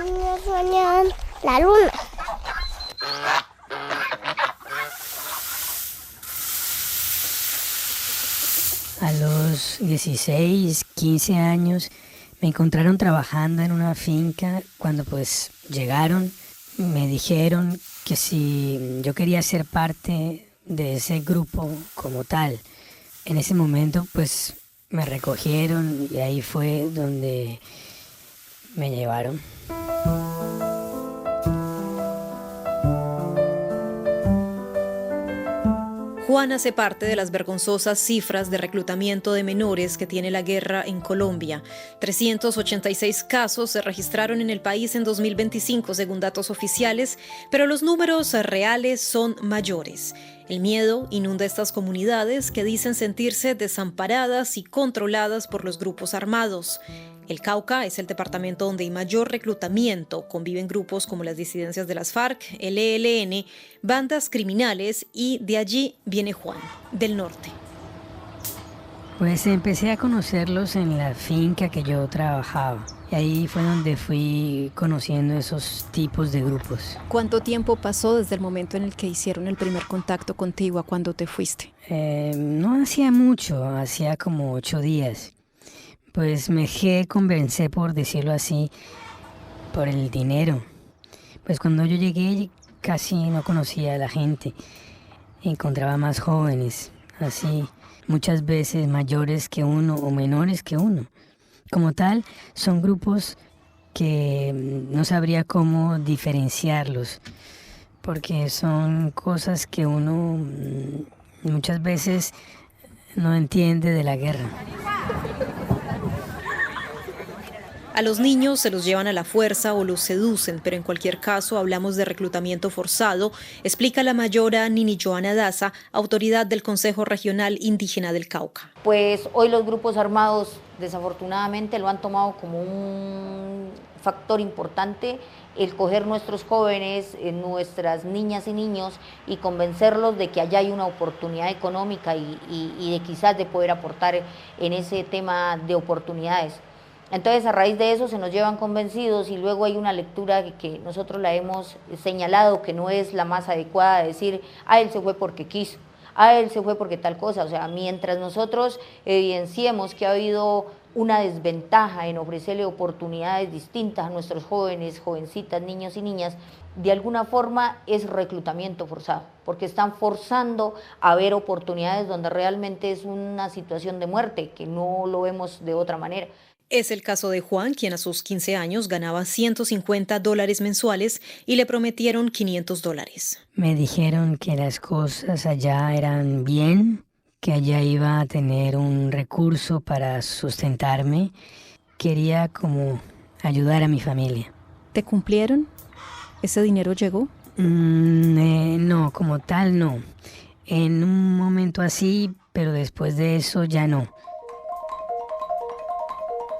niños sueñan la luna. A los 16, 15 años me encontraron trabajando en una finca cuando pues llegaron, me dijeron que si yo quería ser parte de ese grupo como tal. En ese momento pues me recogieron y ahí fue donde me llevaron. Juan hace parte de las vergonzosas cifras de reclutamiento de menores que tiene la guerra en Colombia. 386 casos se registraron en el país en 2025, según datos oficiales, pero los números reales son mayores. El miedo inunda estas comunidades que dicen sentirse desamparadas y controladas por los grupos armados. El Cauca es el departamento donde hay mayor reclutamiento. Conviven grupos como las disidencias de las FARC, el ELN, bandas criminales y de allí viene Juan, del norte. Pues empecé a conocerlos en la finca que yo trabajaba. Y ahí fue donde fui conociendo esos tipos de grupos. ¿Cuánto tiempo pasó desde el momento en el que hicieron el primer contacto contigo a cuando te fuiste? No hacía mucho, hacía como 8 días. Pues me dejé convencer, por decirlo así, por el dinero. Pues cuando yo llegué casi no conocía a la gente. Encontraba más jóvenes, así, muchas veces mayores que uno o menores que uno. Como tal, son grupos que no sabría cómo diferenciarlos, porque son cosas que uno muchas veces no entiende de la guerra. A los niños se los llevan a la fuerza o los seducen, pero en cualquier caso hablamos de reclutamiento forzado, explica la mayora Nini Joana Daza, autoridad del Consejo Regional Indígena del Cauca. Pues hoy los grupos armados desafortunadamente lo han tomado como un factor importante, el coger nuestros jóvenes, nuestras niñas y niños y convencerlos de que allá hay una oportunidad económica y de quizás de poder aportar en ese tema de oportunidades. Entonces, a raíz de eso se nos llevan convencidos y luego hay una lectura que nosotros la hemos señalado que no es la más adecuada, de decir, él se fue porque quiso, él se fue porque tal cosa. O sea, mientras nosotros evidenciemos que ha habido una desventaja en ofrecerle oportunidades distintas a nuestros jóvenes, jovencitas, niños y niñas, de alguna forma es reclutamiento forzado, porque están forzando a ver oportunidades donde realmente es una situación de muerte, que no lo vemos de otra manera. Es el caso de Juan, quien a sus 15 años ganaba $150 mensuales y le prometieron $500. Me dijeron que las cosas allá eran bien, que allá iba a tener un recurso para sustentarme. Quería como ayudar a mi familia. ¿Te cumplieron? ¿Ese dinero llegó? No, como tal no. En un momento así, pero después de eso ya no.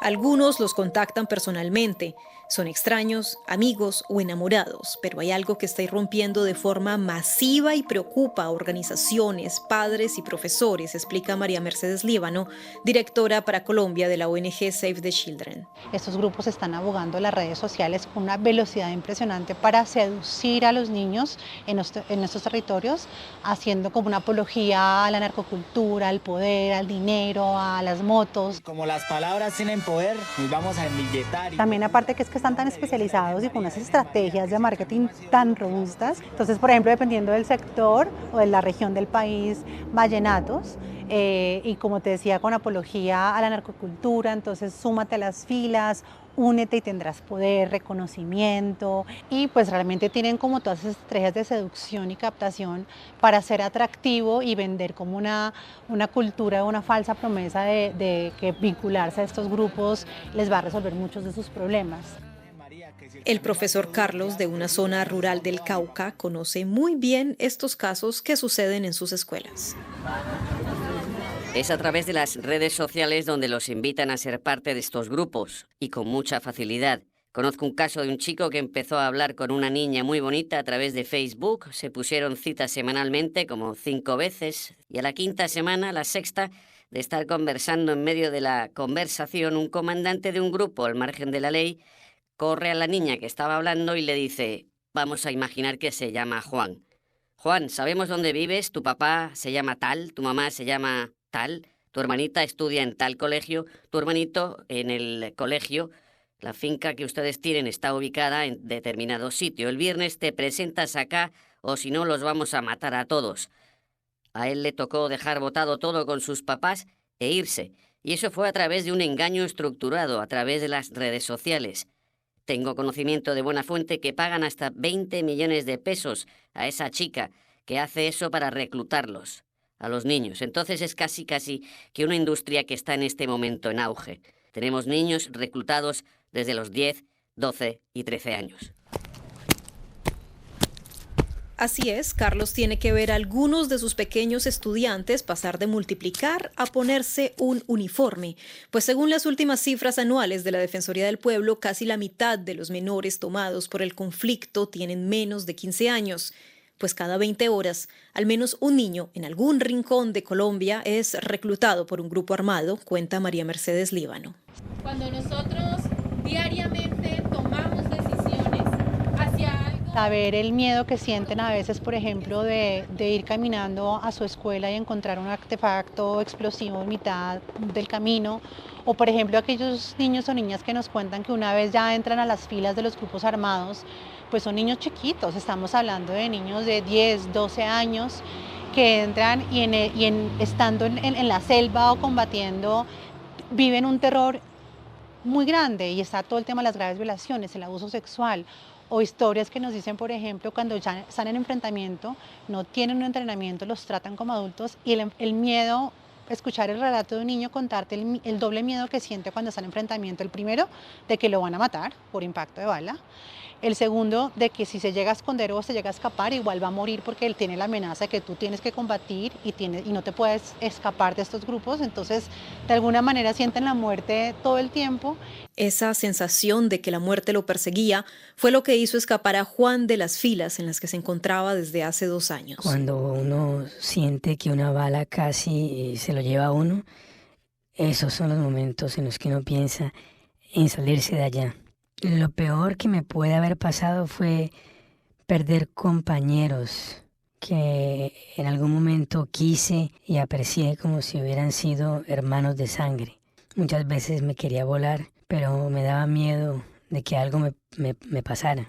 Algunos los contactan personalmente. Son extraños, amigos o enamorados, pero hay algo que está irrumpiendo de forma masiva y preocupa a organizaciones, padres y profesores, explica María Mercedes Líbano, directora para Colombia de la ONG Save the Children. Estos grupos están abogando en las redes sociales con una velocidad impresionante para seducir a los niños en estos territorios, haciendo como una apología a la narcocultura, al poder, al dinero, a las motos. Como las palabras tienen poder, nos vamos a embilletar. También aparte que es que están tan especializados y con unas estrategias de marketing tan robustas. Entonces, por ejemplo, dependiendo del sector o de la región del país, vallenatos, y como te decía, con apología a la narcocultura, entonces súmate a las filas, únete y tendrás poder, reconocimiento, y pues realmente tienen como todas esas estrategias de seducción y captación para ser atractivo y vender como una cultura, una falsa promesa de que vincularse a estos grupos les va a resolver muchos de sus problemas. El profesor Carlos, de una zona rural del Cauca, conoce muy bien estos casos que suceden en sus escuelas. Es a través de las redes sociales donde los invitan a ser parte de estos grupos, y con mucha facilidad. Conozco un caso de un chico que empezó a hablar con una niña muy bonita a través de Facebook, se pusieron citas semanalmente como 5 veces, y a la 5ª semana, la 6ª, de estar conversando en medio de la conversación, un comandante de un grupo al margen de la ley corre a la niña que estaba hablando y le dice: vamos a imaginar que se llama Juan. Juan, sabemos dónde vives, tu papá se llama tal, tu mamá se llama tal, tu hermanita estudia en tal colegio, tu hermanito en el colegio, la finca que ustedes tienen está ubicada en determinado sitio. El viernes te presentas acá o si no los vamos a matar a todos. A él le tocó dejar botado todo con sus papás e irse. Y eso fue a través de un engaño estructurado, a través de las redes sociales. Tengo conocimiento de buena fuente que pagan hasta 20 millones de pesos a esa chica que hace eso para reclutarlos, a los niños. Entonces es casi que una industria que está en este momento en auge. Tenemos niños reclutados desde los 10, 12 y 13 años. Así es, Carlos tiene que ver a algunos de sus pequeños estudiantes pasar de multiplicar a ponerse un uniforme, pues según las últimas cifras anuales de la Defensoría del Pueblo, casi la mitad de los menores tomados por el conflicto tienen menos de 15 años, pues cada 20 horas, al menos un niño en algún rincón de Colombia es reclutado por un grupo armado, cuenta María Mercedes Líbano. Cuando nosotros diariamente tomamos decisiones hacia algo... Saber el miedo que sienten a veces, por ejemplo, de ir caminando a su escuela y encontrar un artefacto explosivo en mitad del camino, o por ejemplo aquellos niños o niñas que nos cuentan que una vez ya entran a las filas de los grupos armados, pues son niños chiquitos, estamos hablando de niños de 10, 12 años que entran y estando en la selva o combatiendo, viven un terror muy grande y está todo el tema de las graves violaciones, el abuso sexual o historias que nos dicen, por ejemplo, cuando ya están en enfrentamiento, no tienen un entrenamiento, los tratan como adultos y el miedo, escuchar el relato de un niño contarte el doble miedo que siente cuando está en enfrentamiento, el primero de que lo van a matar por impacto de bala, el segundo de que si se llega a esconder o se llega a escapar igual va a morir porque él tiene la amenaza de que tú tienes que combatir y no te puedes escapar de estos grupos, entonces de alguna manera sienten la muerte todo el tiempo. Esa sensación de que la muerte lo perseguía fue lo que hizo escapar a Juan de las filas en las que se encontraba desde hace 2 años. Cuando uno siente que una bala casi se lo lleva a uno, esos son los momentos en los que uno piensa en salirse de allá. Lo peor que me puede haber pasado fue perder compañeros que en algún momento quise y aprecié como si hubieran sido hermanos de sangre. Muchas veces me quería volar, pero me daba miedo de que algo me pasara.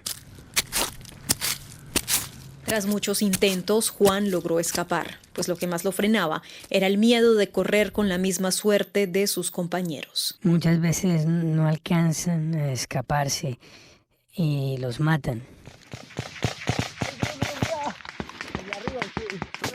Tras muchos intentos, Juan logró escapar, pues lo que más lo frenaba era el miedo de correr con la misma suerte de sus compañeros. Muchas veces no alcanzan a escaparse y los matan.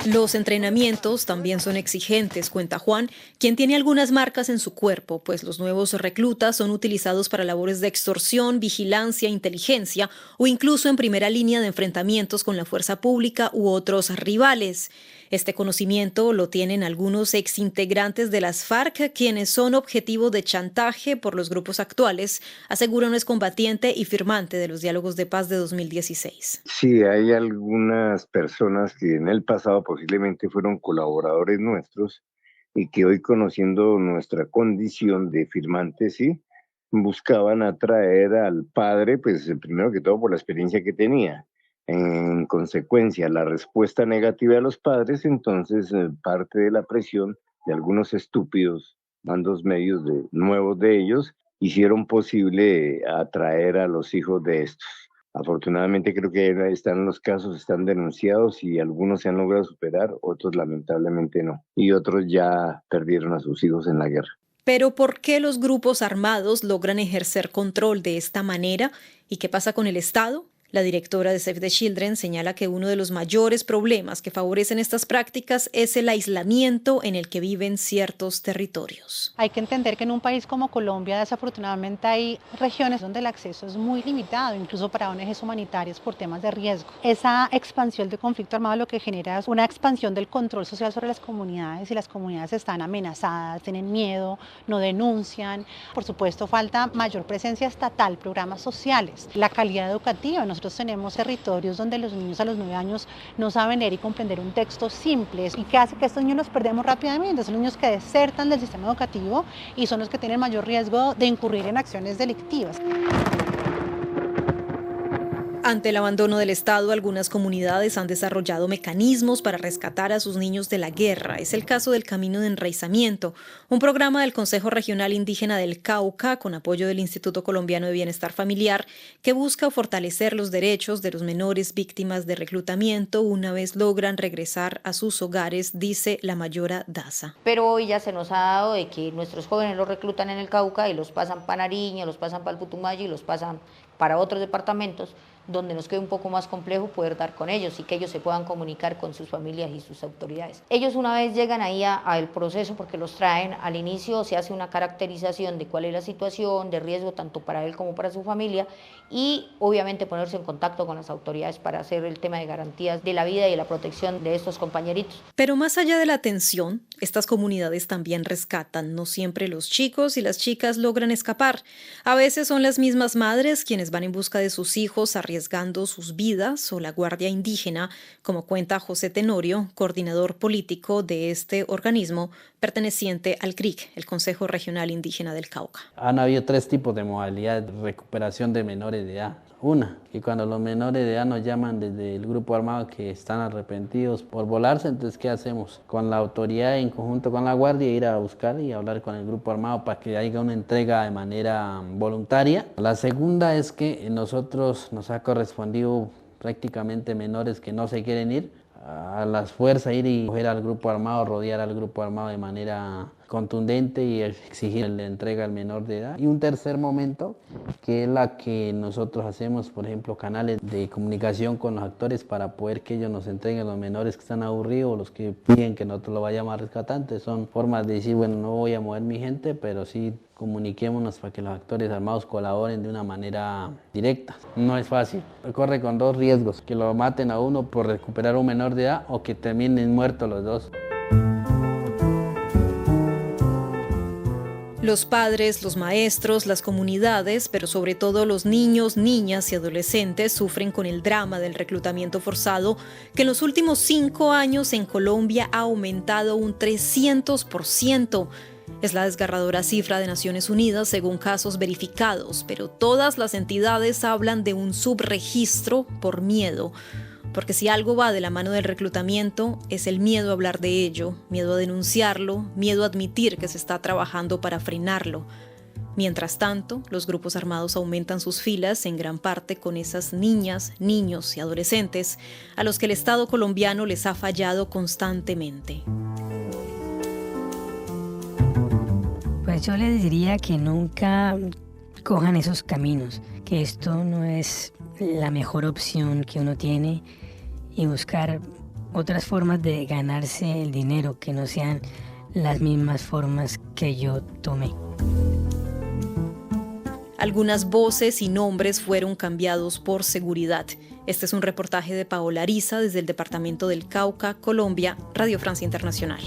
Los entrenamientos también son exigentes, cuenta Juan, quien tiene algunas marcas en su cuerpo, pues los nuevos reclutas son utilizados para labores de extorsión, vigilancia, inteligencia o incluso en primera línea de enfrentamientos con la fuerza pública u otros rivales. Este conocimiento lo tienen algunos exintegrantes de las FARC, quienes son objetivo de chantaje por los grupos actuales, asegura un excombatiente y firmante de los diálogos de paz de 2016. Sí, hay algunas personas que en el pasado posiblemente fueron colaboradores nuestros y que hoy, conociendo nuestra condición de firmantes, sí, buscaban atraer al padre, pues primero que todo por la experiencia que tenía. En consecuencia, la respuesta negativa de los padres, entonces parte de la presión de algunos estúpidos mandos medios nuevos de ellos, hicieron posible atraer a los hijos de estos. Afortunadamente creo que están los casos, están denunciados y algunos se han logrado superar, otros lamentablemente no. Y otros ya perdieron a sus hijos en la guerra. Pero ¿por qué los grupos armados logran ejercer control de esta manera? ¿Y qué pasa con el Estado? La directora de Save the Children señala que uno de los mayores problemas que favorecen estas prácticas es el aislamiento en el que viven ciertos territorios. Hay que entender que en un país como Colombia, desafortunadamente, hay regiones donde el acceso es muy limitado, incluso para ONGs humanitarias por temas de riesgo. Esa expansión del conflicto armado lo que genera es una expansión del control social sobre las comunidades y las comunidades están amenazadas, tienen miedo, no denuncian. Por supuesto, falta mayor presencia estatal, programas sociales, la calidad educativa. Nosotros tenemos territorios donde los niños a los 9 años no saben leer y comprender un texto simple y que hace que estos niños los perdemos rápidamente. Son niños que desertan del sistema educativo y son los que tienen mayor riesgo de incurrir en acciones delictivas. Ante el abandono del Estado, algunas comunidades han desarrollado mecanismos para rescatar a sus niños de la guerra. Es el caso del Camino de Enraizamiento, un programa del Consejo Regional Indígena del Cauca, con apoyo del Instituto Colombiano de Bienestar Familiar, que busca fortalecer los derechos de los menores víctimas de reclutamiento una vez logran regresar a sus hogares, dice la mayora Daza. Pero hoy ya se nos ha dado de que nuestros jóvenes los reclutan en el Cauca y los pasan para Nariño, los pasan para el Putumayo y los pasan para otros departamentos, donde nos queda un poco más complejo poder dar con ellos y que ellos se puedan comunicar con sus familias y sus autoridades. Ellos una vez llegan ahí al proceso, porque los traen al inicio, se hace una caracterización de cuál es la situación de riesgo tanto para él como para su familia y obviamente ponerse en contacto con las autoridades para hacer el tema de garantías de la vida y de la protección de estos compañeritos. Pero más allá de la atención, estas comunidades también rescatan. No siempre los chicos y las chicas logran escapar. A veces son las mismas madres quienes van en busca de sus hijos arriesgando sus vidas, o la Guardia Indígena, como cuenta José Tenorio, coordinador político de este organismo perteneciente al CRIC, el Consejo Regional Indígena del Cauca. Han habido 3 tipos de modalidad de recuperación de menores de edad. Una, que cuando los menores de edad nos llaman desde el grupo armado que están arrepentidos por volarse, entonces ¿qué hacemos? Con la autoridad en conjunto con la guardia ir a buscar y hablar con el grupo armado para que haya una entrega de manera voluntaria. La segunda es que nosotros nos ha correspondido prácticamente menores que no se quieren ir, a las fuerzas ir y coger al grupo armado, rodear al grupo armado de manera contundente y exigir la entrega al menor de edad. Y un tercer momento, que es la que nosotros hacemos, por ejemplo, canales de comunicación con los actores para poder que ellos nos entreguen a los menores que están aburridos o los que piden que nosotros lo vayamos a rescatar. Son formas de decir, bueno, no voy a mover mi gente, pero sí comuniquémonos para que los actores armados colaboren de una manera directa. No es fácil. Corre con 2 riesgos, que lo maten a uno por recuperar a un menor de edad o que terminen muertos los dos. Los padres, los maestros, las comunidades, pero sobre todo los niños, niñas y adolescentes sufren con el drama del reclutamiento forzado, que en los últimos 5 años en Colombia ha aumentado un 300%. Es la desgarradora cifra de Naciones Unidas según casos verificados, pero todas las entidades hablan de un subregistro por miedo. Porque si algo va de la mano del reclutamiento, es el miedo a hablar de ello, miedo a denunciarlo, miedo a admitir que se está trabajando para frenarlo. Mientras tanto, los grupos armados aumentan sus filas en gran parte con esas niñas, niños y adolescentes a los que el Estado colombiano les ha fallado constantemente. Pues yo les diría que nunca cojan esos caminos, que esto no es la mejor opción que uno tiene y buscar otras formas de ganarse el dinero que no sean las mismas formas que yo tomé. Algunas voces y nombres fueron cambiados por seguridad. Este es un reportaje de Paola Ariza desde el departamento del Cauca, Colombia, Radio Francia Internacional.